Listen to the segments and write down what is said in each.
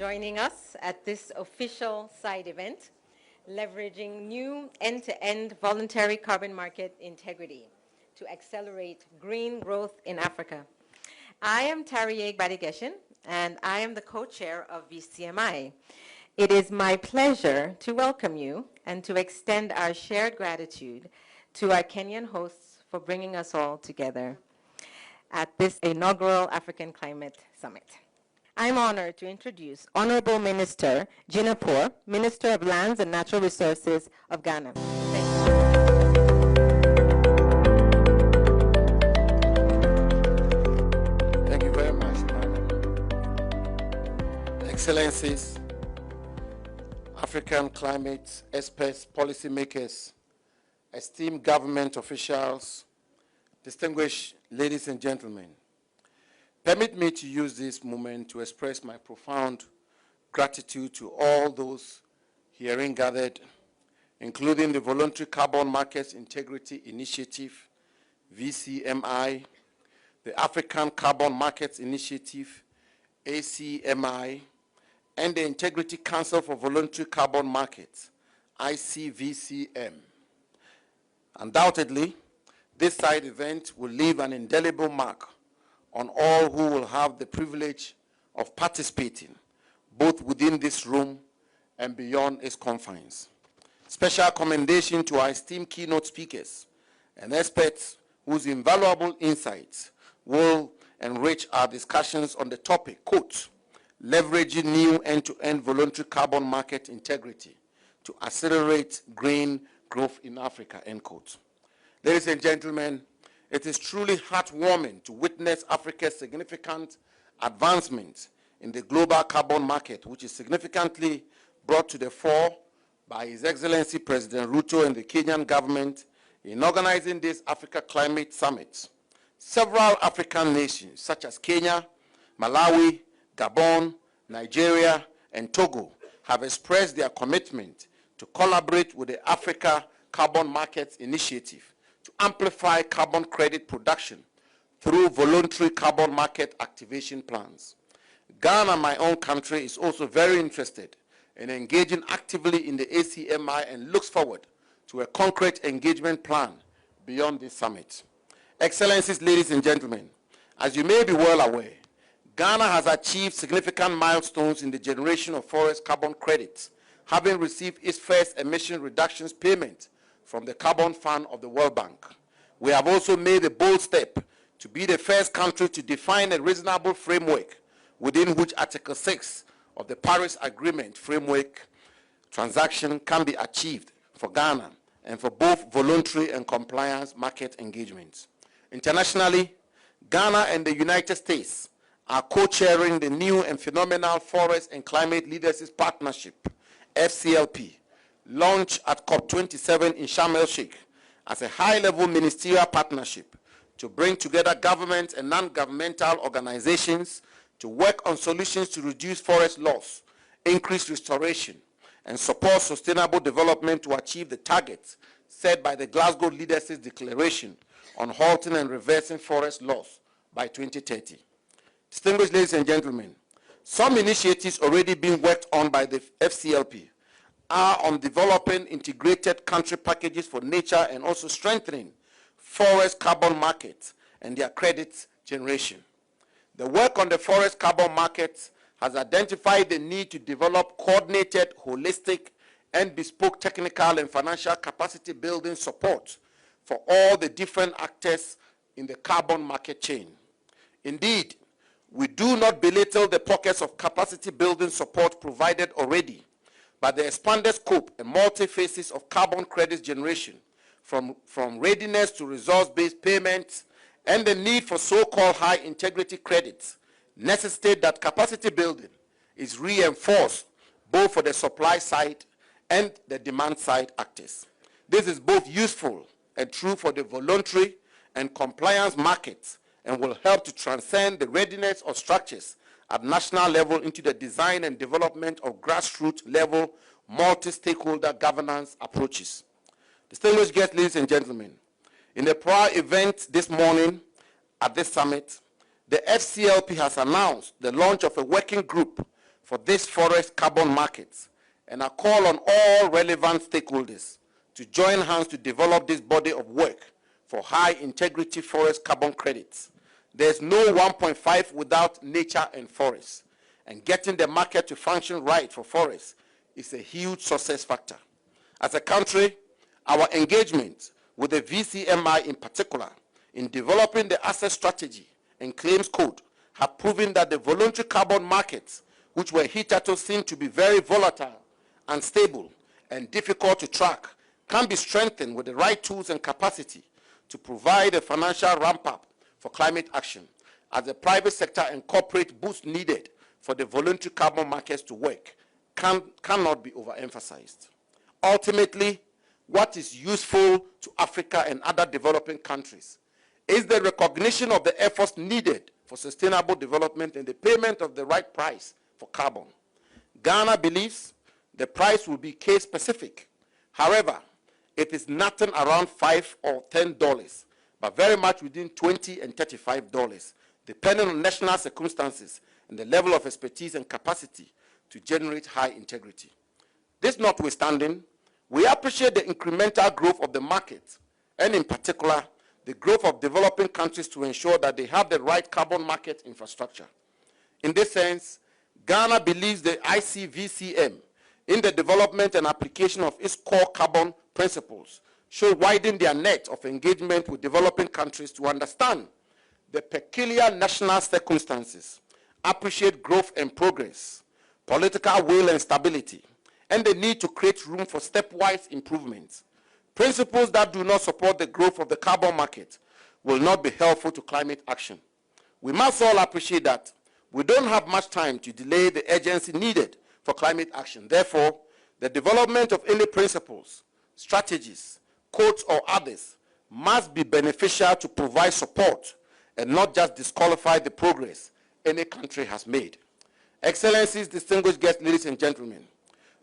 joining us at this official side event, leveraging new end-to-end voluntary carbon market integrity to accelerate green growth in Africa. I am Tarieg Badigeshin, and I am the co-chair of VCMI. It is my pleasure to welcome you and to extend our shared gratitude to our Kenyan hosts for bringing us all together at this inaugural African Climate Summit. I'm honored to introduce Honorable Minister Jinapor, Minister of Lands and Natural Resources of Ghana. Thank you. Thank you very much, Madam. Excellencies, African climate experts, policymakers, esteemed government officials, distinguished ladies and gentlemen, permit me to use this moment to express my profound gratitude to all those herein gathered, including the Voluntary Carbon Markets Integrity Initiative, VCMI, the African Carbon Markets Initiative, ACMI, and the Integrity Council for Voluntary Carbon Markets, ICVCM. Undoubtedly, this side event will leave an indelible mark on all who will have the privilege of participating, both within this room and beyond its confines. Special commendation to our esteemed keynote speakers and experts whose invaluable insights will enrich our discussions on the topic, quote, leveraging new end-to-end voluntary carbon market integrity to accelerate green growth in Africa, end quote. Ladies and gentlemen, it is truly heartwarming to witness Africa's significant advancement in the global carbon market, which is significantly brought to the fore by His Excellency President Ruto and the Kenyan government in organizing this Africa Climate Summit. Several African nations, such as Kenya, Malawi, Gabon, Nigeria, and Togo, have expressed their commitment to collaborate with the Africa Carbon Markets Initiative to amplify carbon credit production through voluntary carbon market activation plans. Ghana, my own country, is also very interested in engaging actively in the ACMI and looks forward to a concrete engagement plan beyond this summit. Excellencies, ladies and gentlemen, as you may be well aware, Ghana has achieved significant milestones in the generation of forest carbon credits, having received its first emission reductions payment from the Carbon Fund of the World Bank. We have also made a bold step to be the first country to define a reasonable framework within which Article 6 of the Paris Agreement framework transaction can be achieved for Ghana and for both voluntary and compliance market engagements. Internationally, Ghana and the United States are co-chairing the new and phenomenal Forest and Climate Leadership Partnership, FCLP, launched at COP27 in Sharm el-Sheikh as a high-level ministerial partnership to bring together government and non-governmental organizations to work on solutions to reduce forest loss, increase restoration, and support sustainable development to achieve the targets set by the Glasgow Leadership Declaration on halting and reversing forest loss by 2030. Distinguished ladies and gentlemen, some initiatives already being worked on by the FCLP are on developing integrated country packages for nature and also strengthening forest carbon markets and their credit generation. The work on the forest carbon markets has identified the need to develop coordinated, holistic, and bespoke technical and financial capacity building support for all the different actors in the carbon market chain. Indeed, we do not belittle the pockets of capacity building support provided already, but the expanded scope and multi-phases of carbon credits generation, from readiness to resource-based payments, and the need for so-called high-integrity credits, necessitate that capacity building is reinforced both for the supply side and the demand side actors. This is both useful and true for the voluntary and compliance markets and will help to transcend the readiness of structures at national level into the design and development of grassroots level multi-stakeholder governance approaches. Distinguished guests, ladies and gentlemen, in a prior event this morning at this summit, the FCLP has announced the launch of a working group for this forest carbon market, and I call on all relevant stakeholders to join hands to develop this body of work for high-integrity forest carbon credits. There's no 1.5 without nature and forests, and getting the market to function right for forests is a huge success factor. As a country, our engagement with the VCMI in particular in developing the asset strategy and claims code have proven that the voluntary carbon markets, which were hitherto seen to be very volatile, unstable, and difficult to track, can be strengthened with the right tools and capacity to provide a financial ramp-up for climate action as the private sector and corporate boost needed for the voluntary carbon markets to work cannot be overemphasized. Ultimately, what is useful to Africa and other developing countries is the recognition of the efforts needed for sustainable development and the payment of the right price for carbon. Ghana believes the price will be case-specific. However, it is nothing around $5 or $10, but very much within $20 and $35, depending on national circumstances and the level of expertise and capacity to generate high integrity. This notwithstanding, we appreciate the incremental growth of the market, and in particular, the growth of developing countries to ensure that they have the right carbon market infrastructure. In this sense, Ghana believes the ICVCM in the development and application of its core carbon principles should widen their net of engagement with developing countries to understand the peculiar national circumstances, appreciate growth and progress, political will and stability, and the need to create room for stepwise improvements. Principles that do not support the growth of the carbon market will not be helpful to climate action. We must all appreciate that we don't have much time to delay the urgency needed for climate action. Therefore, the development of any principles, strategies, codes, or others must be beneficial to provide support and not just disqualify the progress any country has made. Excellencies, distinguished guests, ladies and gentlemen,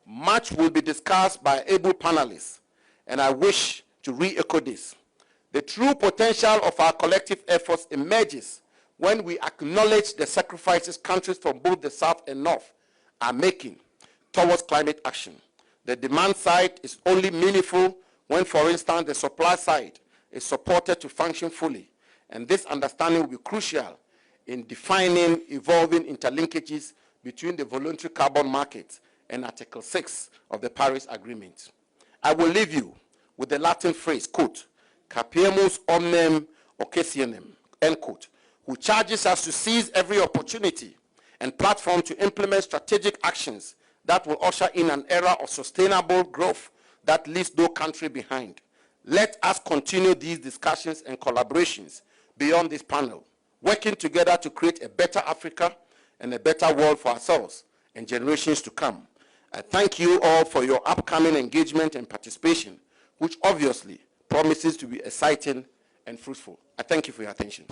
much will be discussed by able panelists, and I wish to re-echo this. The true potential of our collective efforts emerges when we acknowledge the sacrifices countries from both the South and North are making towards climate action. The demand side is only meaningful when, for instance, the supply side is supported to function fully, and this understanding will be crucial in defining evolving interlinkages between the voluntary carbon market and Article 6 of the Paris Agreement. I will leave you with the Latin phrase, quote, capiamus omnem occasionem, end quote, who charges us to seize every opportunity and platform to implement strategic actions that will usher in an era of sustainable growth that leaves no country behind. Let us continue these discussions and collaborations beyond this panel, working together to create a better Africa and a better world for ourselves and generations to come. I thank you all for your upcoming engagement and participation, which obviously promises to be exciting and fruitful. I thank you for your attention.